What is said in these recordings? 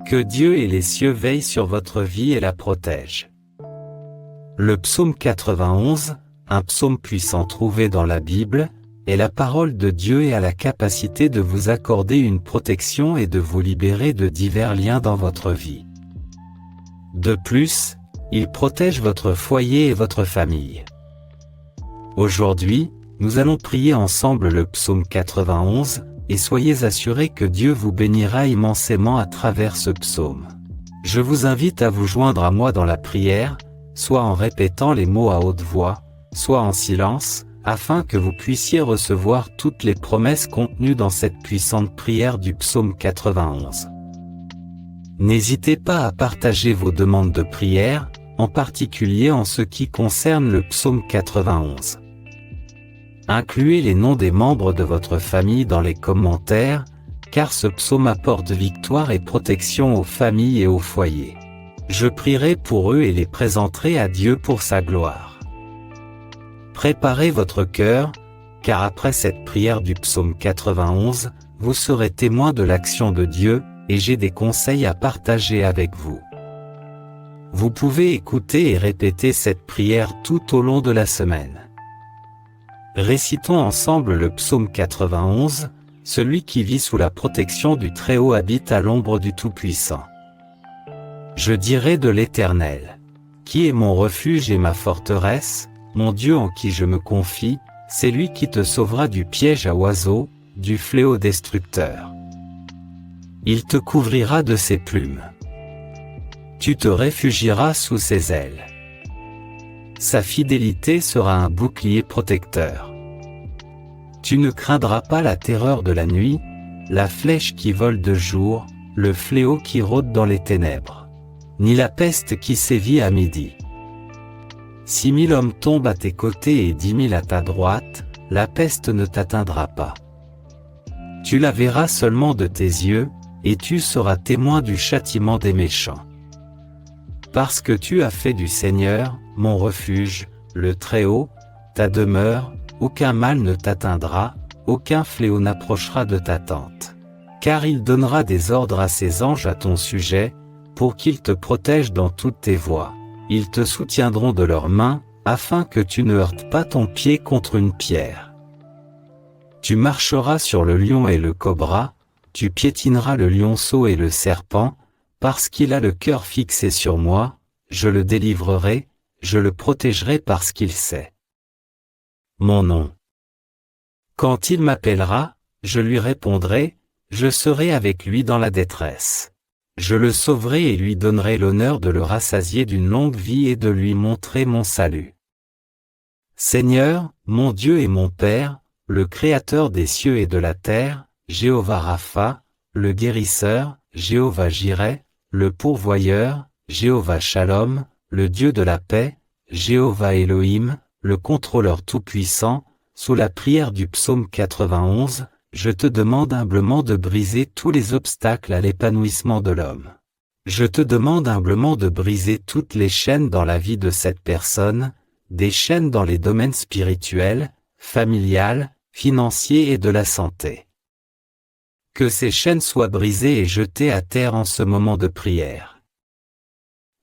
Que Dieu et les cieux veillent sur votre vie et la protègent. Le psaume 91, un psaume puissant trouvé dans la Bible, est la parole de Dieu et a la capacité de vous accorder une protection et de vous libérer de divers liens dans votre vie. De plus, il protège votre foyer et votre famille. Aujourd'hui, nous allons prier ensemble le psaume 91, et soyez assurés que Dieu vous bénira immensément à travers ce psaume. Je vous invite à vous joindre à moi dans la prière, soit en répétant les mots à haute voix, soit en silence, afin que vous puissiez recevoir toutes les promesses contenues dans cette puissante prière du psaume 91. N'hésitez pas à partager vos demandes de prière, en particulier en ce qui concerne le psaume 91. Incluez les noms des membres de votre famille dans les commentaires, car ce psaume apporte victoire et protection aux familles et aux foyers. Je prierai pour eux et les présenterai à Dieu pour sa gloire. Préparez votre cœur, car après cette prière du psaume 91, vous serez témoin de l'action de Dieu, et j'ai des conseils à partager avec vous. Vous pouvez écouter et répéter cette prière tout au long de la semaine. Récitons ensemble le psaume 91, celui qui vit sous la protection du Très-Haut habite à l'ombre du Tout-Puissant. Je dirai de l'Éternel, qui est mon refuge et ma forteresse, mon Dieu en qui je me confie, c'est lui qui te sauvera du piège à oiseaux, du fléau destructeur. Il te couvrira de ses plumes. Tu te réfugieras sous ses ailes. Sa fidélité sera un bouclier protecteur. Tu ne craindras pas la terreur de la nuit, la flèche qui vole de jour, le fléau qui rôde dans les ténèbres, ni la peste qui sévit à midi. 6000 hommes tombent à tes côtés et 10 000 à ta droite, la peste ne t'atteindra pas. Tu la verras seulement de tes yeux, et tu seras témoin du châtiment des méchants. Parce que tu as fait du Seigneur, mon refuge, le Très-Haut, ta demeure, aucun mal ne t'atteindra, aucun fléau n'approchera de ta tente. Car il donnera des ordres à ses anges à ton sujet, pour qu'ils te protègent dans toutes tes voies. Ils te soutiendront de leurs mains, afin que tu ne heurtes pas ton pied contre une pierre. Tu marcheras sur le lion et le cobra, tu piétineras le lionceau et le serpent, parce qu'il a le cœur fixé sur moi, je le délivrerai, je le protégerai parce qu'il sait mon nom. Quand il m'appellera, je lui répondrai, je serai avec lui dans la détresse. Je le sauverai et lui donnerai l'honneur de le rassasier d'une longue vie et de lui montrer mon salut. Seigneur, mon Dieu et mon Père, le Créateur des cieux et de la terre, Jéhovah Rapha, le guérisseur, Jéhovah Jireh, le pourvoyeur, Jéhovah Shalom, le Dieu de la paix, Jéhovah Elohim, le contrôleur tout-puissant, sous la prière du psaume 91, je te demande humblement de briser tous les obstacles à l'épanouissement de l'homme. Je te demande humblement de briser toutes les chaînes dans la vie de cette personne, des chaînes dans les domaines spirituels, familial, financiers et de la santé. Que ces chaînes soient brisées et jetées à terre en ce moment de prière.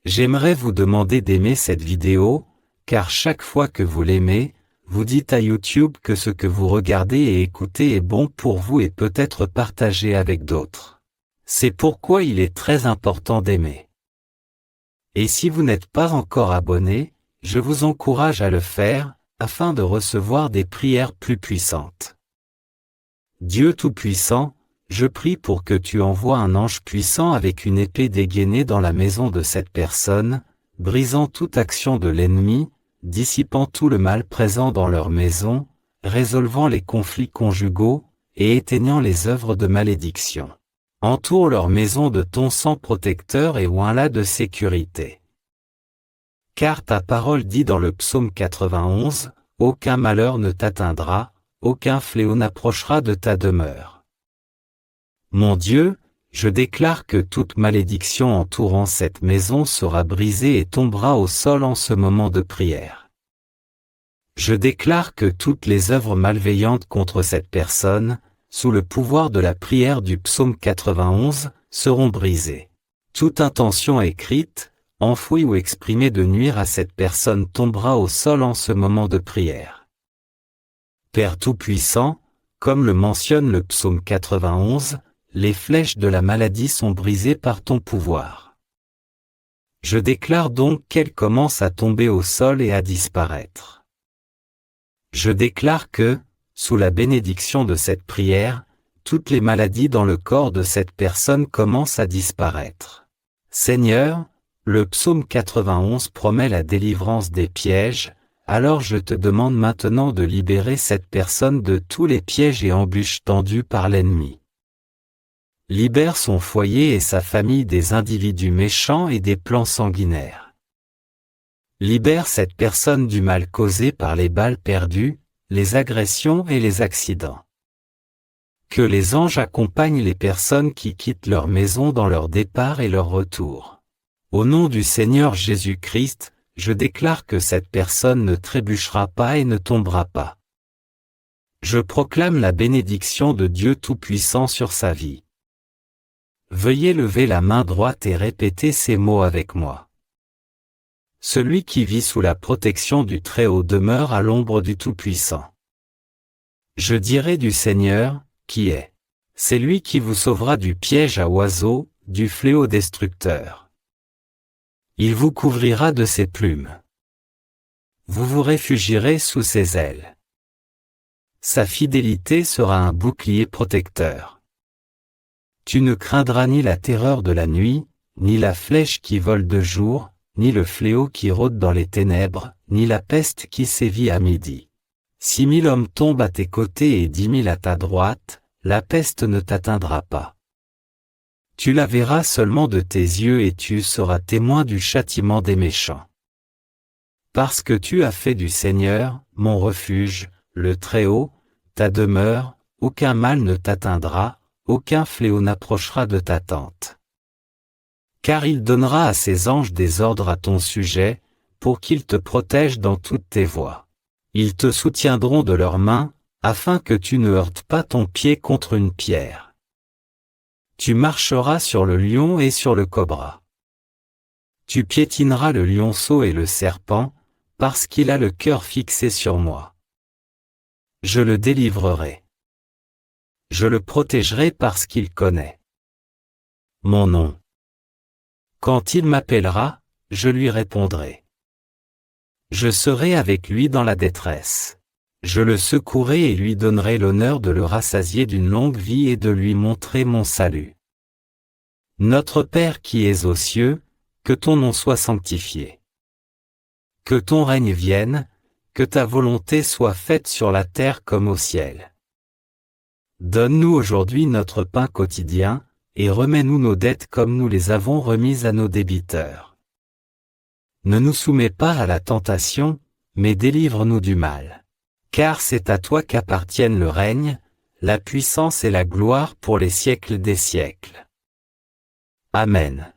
J'aimerais vous demander d'aimer cette vidéo, car chaque fois que vous l'aimez, vous dites à YouTube que ce que vous regardez et écoutez est bon pour vous et peut être partagé avec d'autres. C'est pourquoi il est très important d'aimer. Et si vous n'êtes pas encore abonné, je vous encourage à le faire, afin de recevoir des prières plus puissantes. Dieu Tout-Puissant, je prie pour que tu envoies un ange puissant avec une épée dégainée dans la maison de cette personne, brisant toute action de l'ennemi, dissipant tout le mal présent dans leur maison, résolvant les conflits conjugaux, et éteignant les œuvres de malédiction. Entoure leur maison de ton sang protecteur et oins-la de sécurité. Car ta parole dit dans le psaume 91, « Aucun malheur ne t'atteindra, aucun fléau n'approchera de ta demeure. » Mon Dieu, je déclare que toute malédiction entourant cette maison sera brisée et tombera au sol en ce moment de prière. Je déclare que toutes les œuvres malveillantes contre cette personne, sous le pouvoir de la prière du psaume 91, seront brisées. Toute intention écrite, enfouie ou exprimée de nuire à cette personne tombera au sol en ce moment de prière. Père Tout-Puissant, comme le mentionne le psaume 91, les flèches de la maladie sont brisées par ton pouvoir. Je déclare donc qu'elles commencent à tomber au sol et à disparaître. Je déclare que, sous la bénédiction de cette prière, toutes les maladies dans le corps de cette personne commencent à disparaître. Seigneur, le psaume 91 promet la délivrance des pièges, alors je te demande maintenant de libérer cette personne de tous les pièges et embûches tendus par l'ennemi. Libère son foyer et sa famille des individus méchants et des plans sanguinaires. Libère cette personne du mal causé par les balles perdues, les agressions et les accidents. Que les anges accompagnent les personnes qui quittent leur maison dans leur départ et leur retour. Au nom du Seigneur Jésus-Christ, je déclare que cette personne ne trébuchera pas et ne tombera pas. Je proclame la bénédiction de Dieu Tout-Puissant sur sa vie. Veuillez lever la main droite et répéter ces mots avec moi. Celui qui vit sous la protection du Très-Haut demeure à l'ombre du Tout-Puissant. Je dirai du Seigneur, qui est. C'est lui qui vous sauvera du piège à oiseaux, du fléau destructeur. Il vous couvrira de ses plumes. Vous vous réfugierez sous ses ailes. Sa fidélité sera un bouclier protecteur. Tu ne craindras ni la terreur de la nuit, ni la flèche qui vole de jour, ni le fléau qui rôde dans les ténèbres, ni la peste qui sévit à midi. 6000 hommes tombent à tes côtés et 10 000 à ta droite, la peste ne t'atteindra pas. Tu la verras seulement de tes yeux et tu seras témoin du châtiment des méchants. Parce que tu as fait du Seigneur, mon refuge, le Très-Haut, ta demeure, aucun mal ne t'atteindra, aucun fléau n'approchera de ta tente. Car il donnera à ses anges des ordres à ton sujet, pour qu'ils te protègent dans toutes tes voies. Ils te soutiendront de leurs mains, afin que tu ne heurtes pas ton pied contre une pierre. Tu marcheras sur le lion et sur le cobra. Tu piétineras le lionceau et le serpent, parce qu'il a le cœur fixé sur moi. Je le délivrerai. Je le protégerai parce qu'il connaît mon nom. Quand il m'appellera, je lui répondrai. Je serai avec lui dans la détresse. Je le secouerai et lui donnerai l'honneur de le rassasier d'une longue vie et de lui montrer mon salut. Notre Père qui es aux cieux, que ton nom soit sanctifié. Que ton règne vienne, que ta volonté soit faite sur la terre comme au ciel. Donne-nous aujourd'hui notre pain quotidien, et remets-nous nos dettes comme nous les avons remises à nos débiteurs. Ne nous soumets pas à la tentation, mais délivre-nous du mal. Car c'est à toi qu'appartiennent le règne, la puissance et la gloire pour les siècles des siècles. Amen.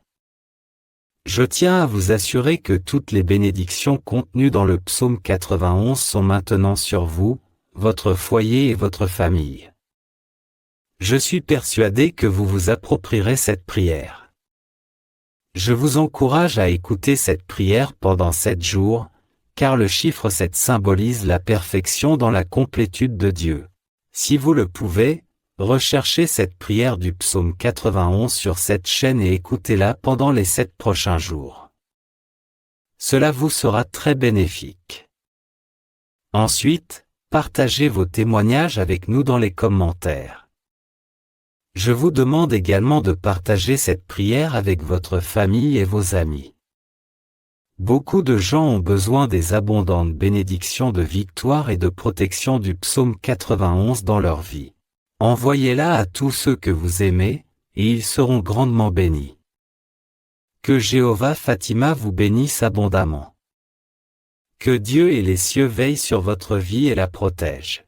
Je tiens à vous assurer que toutes les bénédictions contenues dans le psaume 91 sont maintenant sur vous, votre foyer et votre famille. Je suis persuadé que vous vous approprierez cette prière. Je vous encourage à écouter cette prière pendant 7 jours, car le chiffre 7 symbolise la perfection dans la complétude de Dieu. Si vous le pouvez, recherchez cette prière du psaume 91 sur cette chaîne et écoutez-la pendant les 7 prochains jours. Cela vous sera très bénéfique. Ensuite, partagez vos témoignages avec nous dans les commentaires. Je vous demande également de partager cette prière avec votre famille et vos amis. Beaucoup de gens ont besoin des abondantes bénédictions de victoire et de protection du psaume 91 dans leur vie. Envoyez-la à tous ceux que vous aimez, et ils seront grandement bénis. Que Jéhovah Fatima vous bénisse abondamment. Que Dieu et les cieux veillent sur votre vie et la protègent.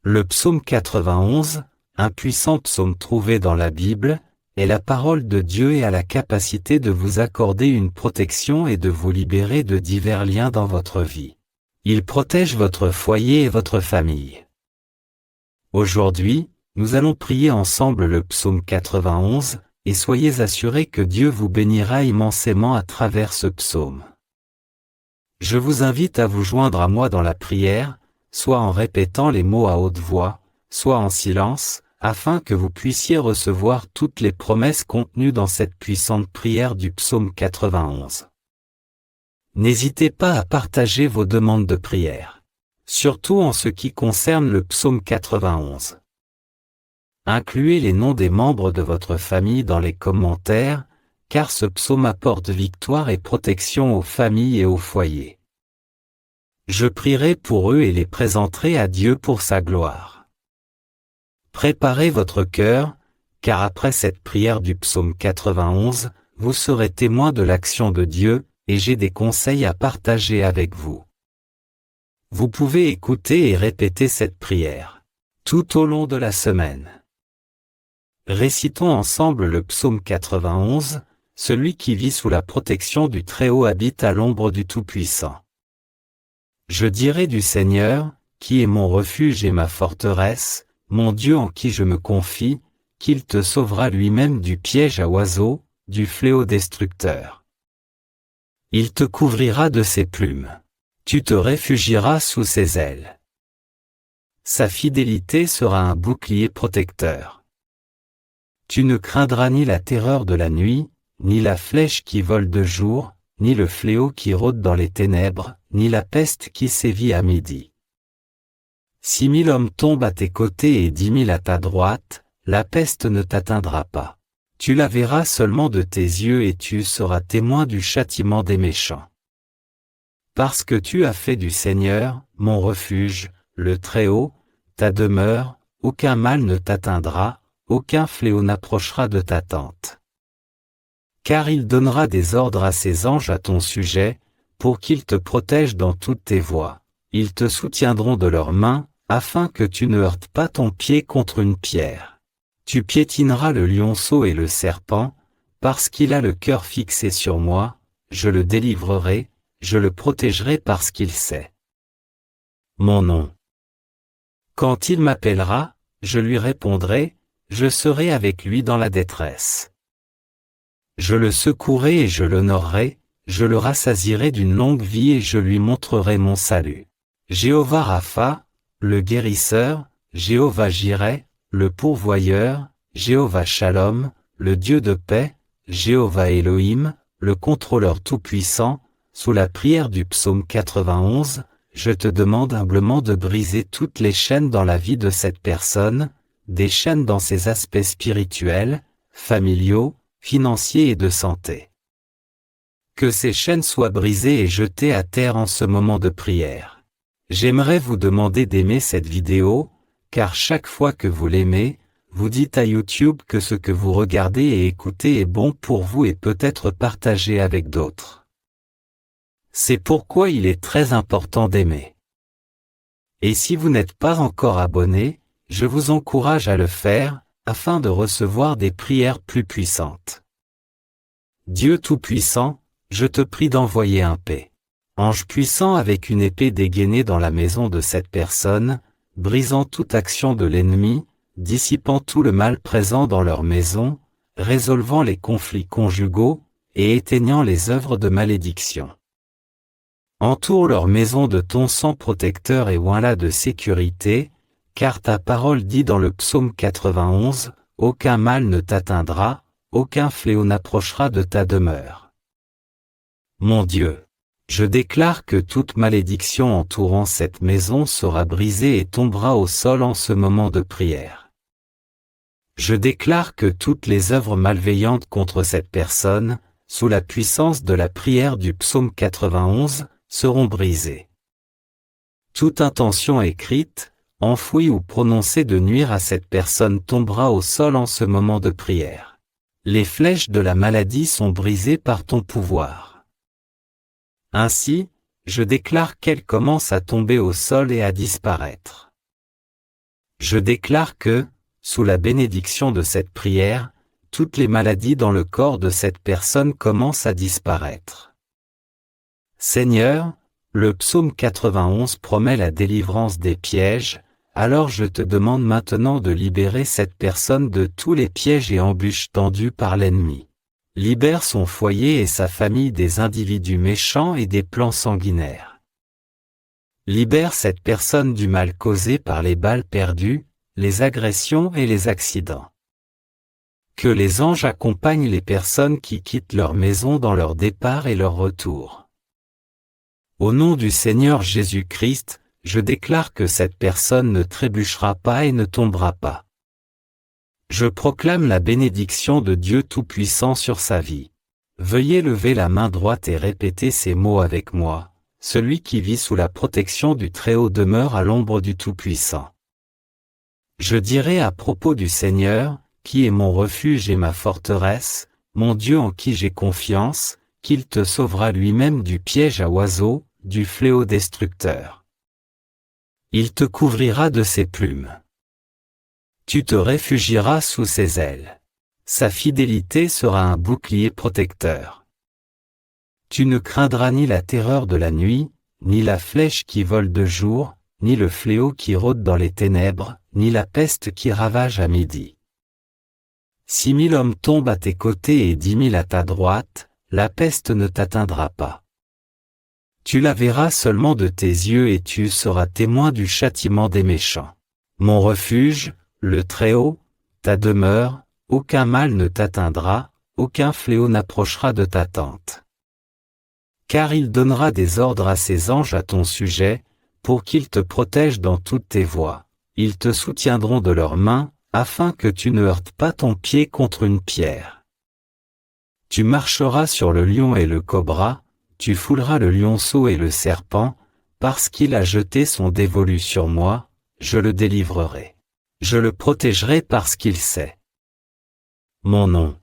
Le psaume 91, un puissant psaume trouvé dans la Bible, est la parole de Dieu et a la capacité de vous accorder une protection et de vous libérer de divers liens dans votre vie. Il protège votre foyer et votre famille. Aujourd'hui, nous allons prier ensemble le psaume 91, et soyez assurés que Dieu vous bénira immensément à travers ce psaume. Je vous invite à vous joindre à moi dans la prière, soit en répétant les mots à haute voix, soit en silence, afin que vous puissiez recevoir toutes les promesses contenues dans cette puissante prière du psaume 91. N'hésitez pas à partager vos demandes de prière, surtout en ce qui concerne le psaume 91. Incluez les noms des membres de votre famille dans les commentaires, car ce psaume apporte victoire et protection aux familles et aux foyers. Je prierai pour eux et les présenterai à Dieu pour sa gloire. Préparez votre cœur, car après cette prière du psaume 91, vous serez témoin de l'action de Dieu, et j'ai des conseils à partager avec vous. Vous pouvez écouter et répéter cette prière tout au long de la semaine. Récitons ensemble le psaume 91, celui qui vit sous la protection du Très-Haut habite à l'ombre du Tout-Puissant. Je dirai du Seigneur, qui est mon refuge et ma forteresse, mon Dieu en qui je me confie, qu'il te sauvera lui-même du piège à oiseaux, du fléau destructeur. Il te couvrira de ses plumes. Tu te réfugieras sous ses ailes. Sa fidélité sera un bouclier protecteur. Tu ne craindras ni la terreur de la nuit, ni la flèche qui vole de jour, ni le fléau qui rôde dans les ténèbres, ni la peste qui sévit à midi. 6 000 hommes tombent à tes côtés et 10 000 à ta droite, la peste ne t'atteindra pas. Tu la verras seulement de tes yeux et tu seras témoin du châtiment des méchants. Parce que tu as fait du Seigneur, mon refuge, le Très-Haut, ta demeure, aucun mal ne t'atteindra, aucun fléau n'approchera de ta tente. Car il donnera des ordres à ses anges à ton sujet, pour qu'ils te protègent dans toutes tes voies. Ils te soutiendront de leurs mains, afin que tu ne heurtes pas ton pied contre une pierre. Tu piétineras le lionceau et le serpent, parce qu'il a le cœur fixé sur moi, je le délivrerai, je le protégerai parce qu'il sait mon nom. Quand il m'appellera, je lui répondrai, je serai avec lui dans la détresse. Je le secouerai et je l'honorerai, je le rassasierai d'une longue vie et je lui montrerai mon salut. Jéhovah Rapha, le guérisseur, Jéhovah Jireh, le pourvoyeur, Jéhovah Shalom, le Dieu de paix, Jéhovah Elohim, le contrôleur tout-puissant, sous la prière du psaume 91, je te demande humblement de briser toutes les chaînes dans la vie de cette personne, des chaînes dans ses aspects spirituels, familiaux, financiers et de santé. Que ces chaînes soient brisées et jetées à terre en ce moment de prière. J'aimerais vous demander d'aimer cette vidéo, car chaque fois que vous l'aimez, vous dites à YouTube que ce que vous regardez et écoutez est bon pour vous et peut être partagé avec d'autres. C'est pourquoi il est très important d'aimer. Et si vous n'êtes pas encore abonné, je vous encourage à le faire, afin de recevoir des prières plus puissantes. Dieu Tout-Puissant, je te prie d'envoyer un paix. Ange puissant avec une épée dégainée dans la maison de cette personne, brisant toute action de l'ennemi, dissipant tout le mal présent dans leur maison, résolvant les conflits conjugaux, et éteignant les œuvres de malédiction. Entoure leur maison de ton sang protecteur et oins-la de sécurité, car ta parole dit dans le psaume 91, « Aucun mal ne t'atteindra, aucun fléau n'approchera de ta demeure. » Mon Dieu, je déclare que toute malédiction entourant cette maison sera brisée et tombera au sol en ce moment de prière. Je déclare que toutes les œuvres malveillantes contre cette personne, sous la puissance de la prière du psaume 91, seront brisées. Toute intention écrite, enfouie ou prononcée de nuire à cette personne tombera au sol en ce moment de prière. Les flèches de la maladie sont brisées par ton pouvoir. Ainsi, je déclare qu'elle commence à tomber au sol et à disparaître. Je déclare que, sous la bénédiction de cette prière, toutes les maladies dans le corps de cette personne commencent à disparaître. Seigneur, le psaume 91 promet la délivrance des pièges, alors je te demande maintenant de libérer cette personne de tous les pièges et embûches tendus par l'ennemi. Libère son foyer et sa famille des individus méchants et des plans sanguinaires. Libère cette personne du mal causé par les balles perdues, les agressions et les accidents. Que les anges accompagnent les personnes qui quittent leur maison dans leur départ et leur retour. Au nom du Seigneur Jésus-Christ, je déclare que cette personne ne trébuchera pas et ne tombera pas. Je proclame la bénédiction de Dieu Tout-Puissant sur sa vie. Veuillez lever la main droite et répéter ces mots avec moi. Celui qui vit sous la protection du Très-Haut demeure à l'ombre du Tout-Puissant. Je dirai à propos du Seigneur, qui est mon refuge et ma forteresse, mon Dieu en qui j'ai confiance, qu'il te sauvera lui-même du piège à oiseaux, du fléau destructeur. Il te couvrira de ses plumes. Tu te réfugieras sous ses ailes. Sa fidélité sera un bouclier protecteur. Tu ne craindras ni la terreur de la nuit, ni la flèche qui vole de jour, ni le fléau qui rôde dans les ténèbres, ni la peste qui ravage à midi. 6 000 hommes tombent à tes côtés et 10 000 à ta droite, la peste ne t'atteindra pas. Tu la verras seulement de tes yeux et tu seras témoin du châtiment des méchants. Mon refuge, le Très-Haut, ta demeure, aucun mal ne t'atteindra, aucun fléau n'approchera de ta tente. Car il donnera des ordres à ses anges à ton sujet, pour qu'ils te protègent dans toutes tes voies. Ils te soutiendront de leurs mains, afin que tu ne heurtes pas ton pied contre une pierre. Tu marcheras sur le lion et le cobra, tu fouleras le lionceau et le serpent, parce qu'il a jeté son dévolu sur moi, je le délivrerai. Je le protégerai parce qu'il sait mon nom.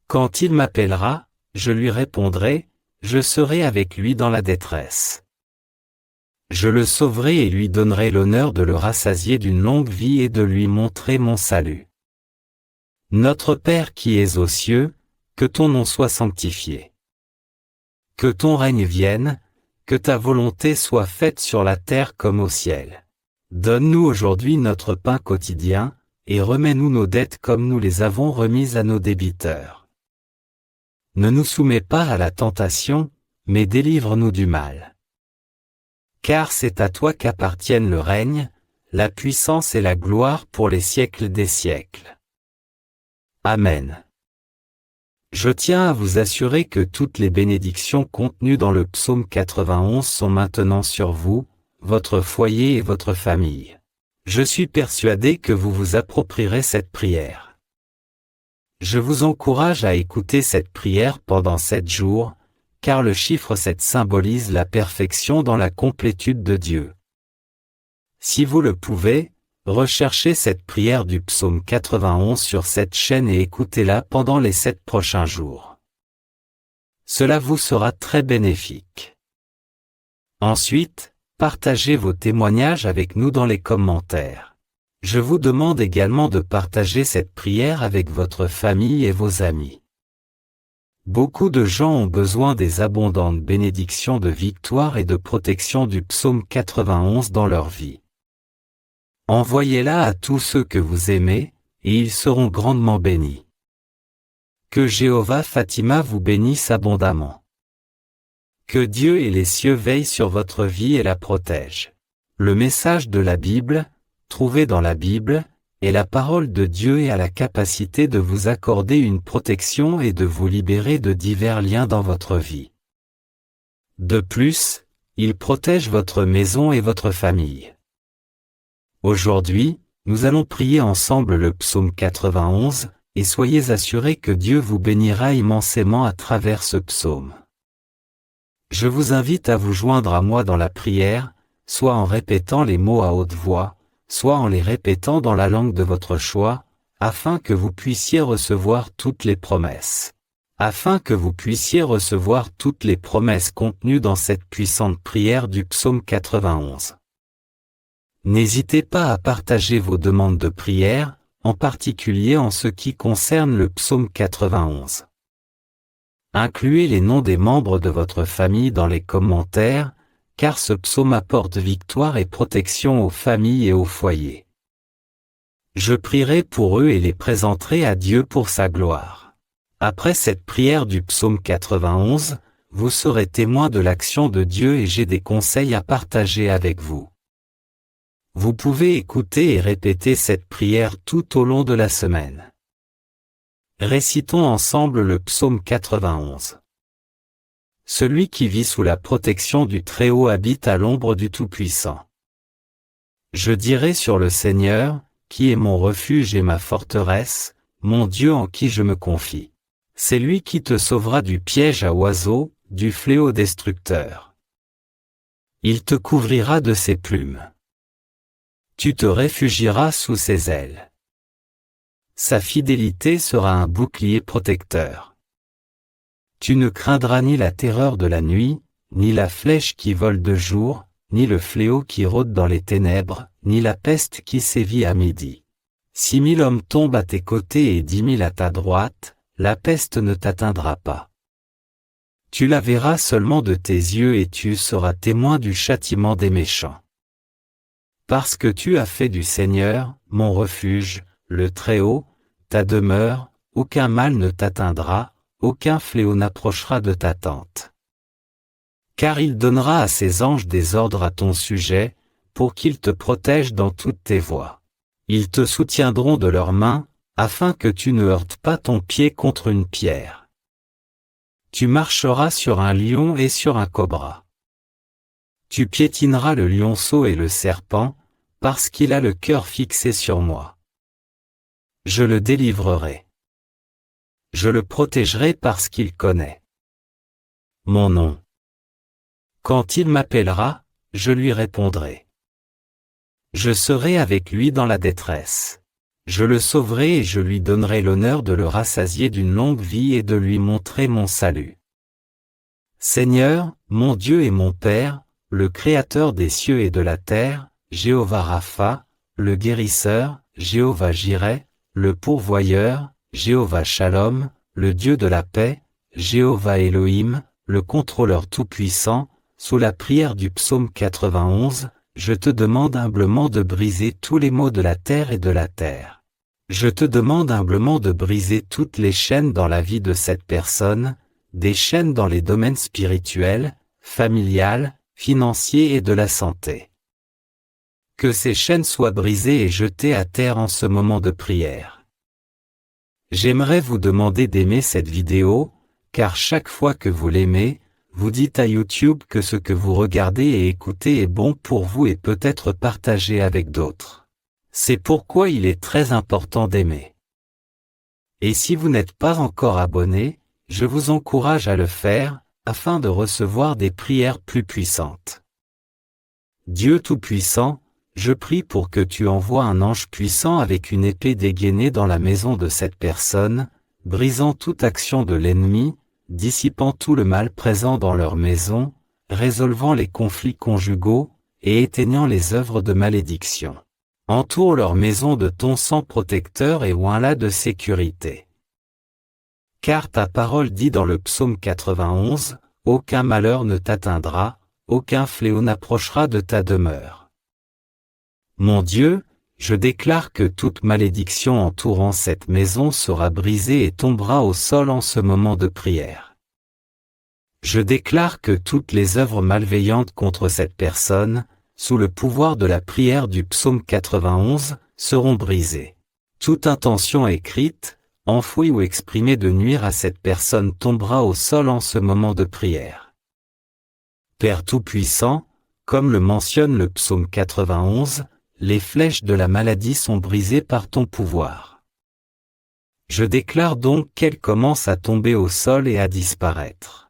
Quand il m'appellera, je lui répondrai, je serai avec lui dans la détresse. Je le sauverai et lui donnerai l'honneur de le rassasier d'une longue vie et de lui montrer mon salut. Notre Père qui es aux cieux, que ton nom soit sanctifié. Que ton règne vienne, que ta volonté soit faite sur la terre comme au ciel. Donne-nous aujourd'hui notre pain quotidien, et remets-nous nos dettes comme nous les avons remises à nos débiteurs. Ne nous soumets pas à la tentation, mais délivre-nous du mal. Car c'est à toi qu'appartiennent le règne, la puissance et la gloire pour les siècles des siècles. Amen. Je tiens à vous assurer que toutes les bénédictions contenues dans le psaume 91 sont maintenant sur vous, votre foyer et votre famille. Je suis persuadé que vous vous approprierez cette prière. Je vous encourage à écouter cette prière pendant 7 jours, car le chiffre 7 symbolise la perfection dans la complétude de Dieu. Si vous le pouvez, recherchez cette prière du psaume 91 sur cette chaîne et écoutez-la pendant les 7 prochains jours. Cela vous sera très bénéfique. Ensuite, partagez vos témoignages avec nous dans les commentaires. Je vous demande également de partager cette prière avec votre famille et vos amis. Beaucoup de gens ont besoin des abondantes bénédictions de victoire et de protection du psaume 91 dans leur vie. Envoyez-la à tous ceux que vous aimez, et ils seront grandement bénis. Que Jéhovah Fatima vous bénisse abondamment. Que Dieu et les cieux veillent sur votre vie et la protègent. Le message de la Bible, trouvé dans la Bible, est la parole de Dieu et a la capacité de vous accorder une protection et de vous libérer de divers liens dans votre vie. De plus, il protège votre maison et votre famille. Aujourd'hui, nous allons prier ensemble le psaume 91, et soyez assurés que Dieu vous bénira immensément à travers ce psaume. Je vous invite à vous joindre à moi dans la prière, soit en répétant les mots à haute voix, soit en les répétant dans la langue de votre choix, afin que vous puissiez recevoir toutes les promesses. Afin que vous puissiez recevoir toutes les promesses contenues dans cette puissante prière du psaume 91. N'hésitez pas à partager vos demandes de prière, en particulier en ce qui concerne le psaume 91. Incluez les noms des membres de votre famille dans les commentaires, car ce psaume apporte victoire et protection aux familles et aux foyers. Je prierai pour eux et les présenterai à Dieu pour sa gloire. Après cette prière du psaume 91, vous serez témoin de l'action de Dieu et j'ai des conseils à partager avec vous. Vous pouvez écouter et répéter cette prière tout au long de la semaine. Récitons ensemble le psaume 91. Celui qui vit sous la protection du Très-Haut habite à l'ombre du Tout-Puissant. Je dirai sur le Seigneur, qui est mon refuge et ma forteresse, mon Dieu en qui je me confie. C'est lui qui te sauvera du piège à oiseaux, du fléau destructeur. Il te couvrira de ses plumes. Tu te réfugieras sous ses ailes. Sa fidélité sera un bouclier protecteur. Tu ne craindras ni la terreur de la nuit, ni la flèche qui vole de jour, ni le fléau qui rôde dans les ténèbres, ni la peste qui sévit à midi. 6 000 hommes tombent à tes côtés et 10 000 à ta droite, la peste ne t'atteindra pas. Tu la verras seulement de tes yeux et tu seras témoin du châtiment des méchants. Parce que tu as fait du Seigneur, mon refuge, le Très-Haut, ta demeure, aucun mal ne t'atteindra, aucun fléau n'approchera de ta tente. Car il donnera à ses anges des ordres à ton sujet, pour qu'ils te protègent dans toutes tes voies. Ils te soutiendront de leurs mains, afin que tu ne heurtes pas ton pied contre une pierre. Tu marcheras sur un lion et sur un cobra. Tu piétineras le lionceau et le serpent, parce qu'il a le cœur fixé sur moi. Je le délivrerai. Je le protégerai parce qu'il connaît mon nom. Quand il m'appellera, je lui répondrai. Je serai avec lui dans la détresse. Je le sauverai et je lui donnerai l'honneur de le rassasier d'une longue vie et de lui montrer mon salut. Seigneur, mon Dieu et mon Père, le Créateur des cieux et de la terre, Jéhovah Rapha, le guérisseur, Jéhovah Jireh, le pourvoyeur, Jéhovah Shalom, le Dieu de la paix, Jéhovah Elohim, le contrôleur tout-puissant, sous la prière du psaume 91, je te demande humblement de briser tous les maux de la terre et de la terre. Je te demande humblement de briser toutes les chaînes dans la vie de cette personne, des chaînes dans les domaines spirituels, familial, financiers et de la santé. Que ces chaînes soient brisées et jetées à terre en ce moment de prière. J'aimerais vous demander d'aimer cette vidéo, car chaque fois que vous l'aimez, vous dites à YouTube que ce que vous regardez et écoutez est bon pour vous et peut être partagé avec d'autres. C'est pourquoi il est très important d'aimer. Et si vous n'êtes pas encore abonné, je vous encourage à le faire, afin de recevoir des prières plus puissantes. Dieu Tout-Puissant, je prie pour que tu envoies un ange puissant avec une épée dégainée dans la maison de cette personne, brisant toute action de l'ennemi, dissipant tout le mal présent dans leur maison, résolvant les conflits conjugaux, et éteignant les œuvres de malédiction. Entoure leur maison de ton sang protecteur et oins-la de sécurité. Car ta parole dit dans le psaume 91, « Aucun malheur ne t'atteindra, aucun fléau n'approchera de ta demeure. » Mon Dieu, je déclare que toute malédiction entourant cette maison sera brisée et tombera au sol en ce moment de prière. Je déclare que toutes les œuvres malveillantes contre cette personne, sous le pouvoir de la prière du psaume 91, seront brisées. Toute intention écrite, enfouie ou exprimée de nuire à cette personne tombera au sol en ce moment de prière. Père Tout-Puissant, comme le mentionne le psaume 91, les flèches de la maladie sont brisées par ton pouvoir. Je déclare donc qu'elles commencent à tomber au sol et à disparaître.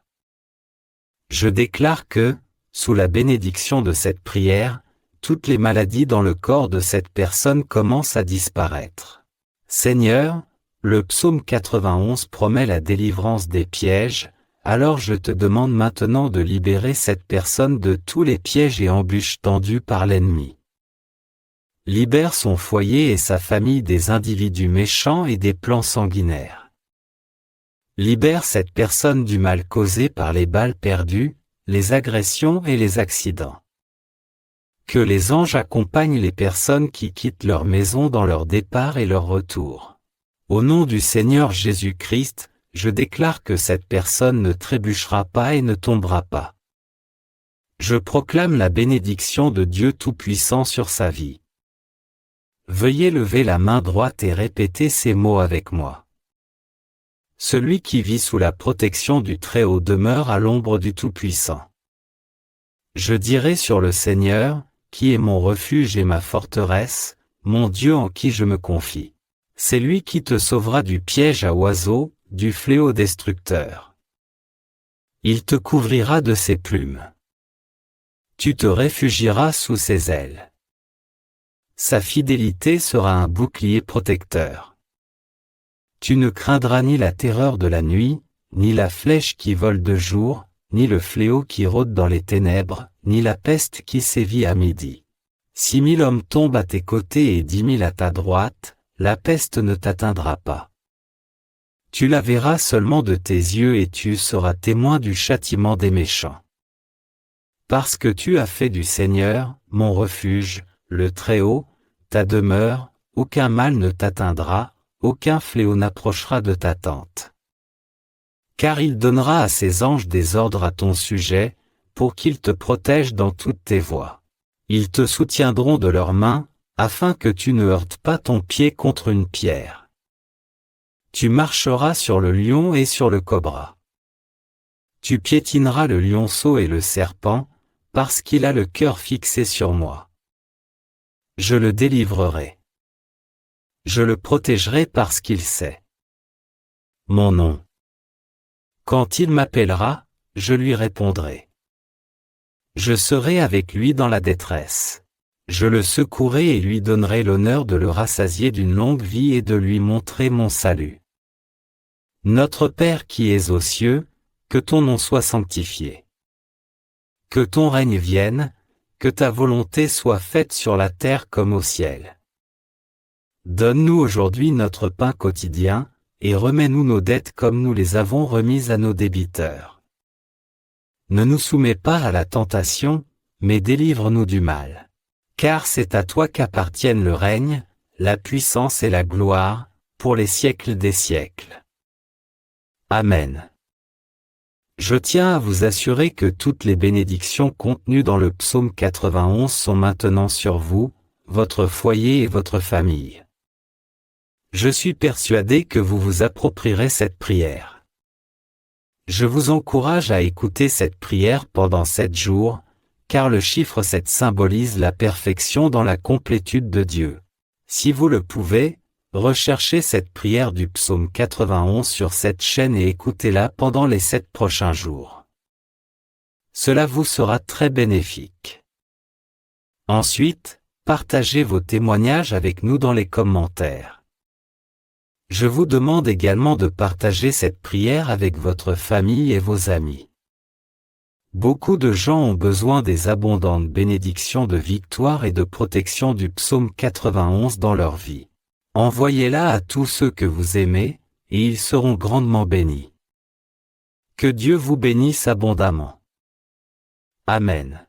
Je déclare que, sous la bénédiction de cette prière, toutes les maladies dans le corps de cette personne commencent à disparaître. Seigneur, le psaume 91 promet la délivrance des pièges, alors je te demande maintenant de libérer cette personne de tous les pièges et embûches tendus par l'ennemi. Libère son foyer et sa famille des individus méchants et des plans sanguinaires. Libère cette personne du mal causé par les balles perdues, les agressions et les accidents. Que les anges accompagnent les personnes qui quittent leur maison dans leur départ et leur retour. Au nom du Seigneur Jésus-Christ, je déclare que cette personne ne trébuchera pas et ne tombera pas. Je proclame la bénédiction de Dieu Tout-Puissant sur sa vie. Veuillez lever la main droite et répéter ces mots avec moi. Celui qui vit sous la protection du Très-Haut demeure à l'ombre du Tout-Puissant. Je dirai sur le Seigneur, qui est mon refuge et ma forteresse, mon Dieu en qui je me confie. C'est lui qui te sauvera du piège à oiseaux, du fléau destructeur. Il te couvrira de ses plumes. Tu te réfugieras sous ses ailes. Sa fidélité sera un bouclier protecteur. Tu ne craindras ni la terreur de la nuit, ni la flèche qui vole de jour, ni le fléau qui rôde dans les ténèbres, ni la peste qui sévit à midi. 6 000 hommes tombent à tes côtés et 10 000 à ta droite, la peste ne t'atteindra pas. Tu la verras seulement de tes yeux et tu seras témoin du châtiment des méchants. Parce que tu as fait du Seigneur, mon refuge, le Très-Haut, ta demeure, aucun mal ne t'atteindra, aucun fléau n'approchera de ta tente. Car il donnera à ses anges des ordres à ton sujet, pour qu'ils te protègent dans toutes tes voies. Ils te soutiendront de leurs mains, afin que tu ne heurtes pas ton pied contre une pierre. Tu marcheras sur le lion et sur le cobra. Tu piétineras le lionceau et le serpent, parce qu'il a le cœur fixé sur moi. Je le délivrerai. Je le protégerai parce qu'il sait mon nom. Quand il m'appellera, je lui répondrai. Je serai avec lui dans la détresse. Je le secouerai et lui donnerai l'honneur de le rassasier d'une longue vie et de lui montrer mon salut. Notre Père qui es aux cieux, que ton nom soit sanctifié. Que ton règne vienne, que ta volonté soit faite sur la terre comme au ciel. Donne-nous aujourd'hui notre pain quotidien, et remets-nous nos dettes comme nous les avons remises à nos débiteurs. Ne nous soumets pas à la tentation, mais délivre-nous du mal. Car c'est à toi qu'appartiennent le règne, la puissance et la gloire, pour les siècles des siècles. Amen. Je tiens à vous assurer que toutes les bénédictions contenues dans le psaume 91 sont maintenant sur vous, votre foyer et votre famille. Je suis persuadé que vous vous approprierez cette prière. Je vous encourage à écouter cette prière pendant 7 jours, car le chiffre 7 symbolise la perfection dans la complétude de Dieu. Si vous le pouvez, recherchez cette prière du psaume 91 sur cette chaîne et écoutez-la pendant les 7 prochains jours. Cela vous sera très bénéfique. Ensuite, partagez vos témoignages avec nous dans les commentaires. Je vous demande également de partager cette prière avec votre famille et vos amis. Beaucoup de gens ont besoin des abondantes bénédictions de victoire et de protection du psaume 91 dans leur vie. Envoyez-la à tous ceux que vous aimez, et ils seront grandement bénis. Que Dieu vous bénisse abondamment. Amen.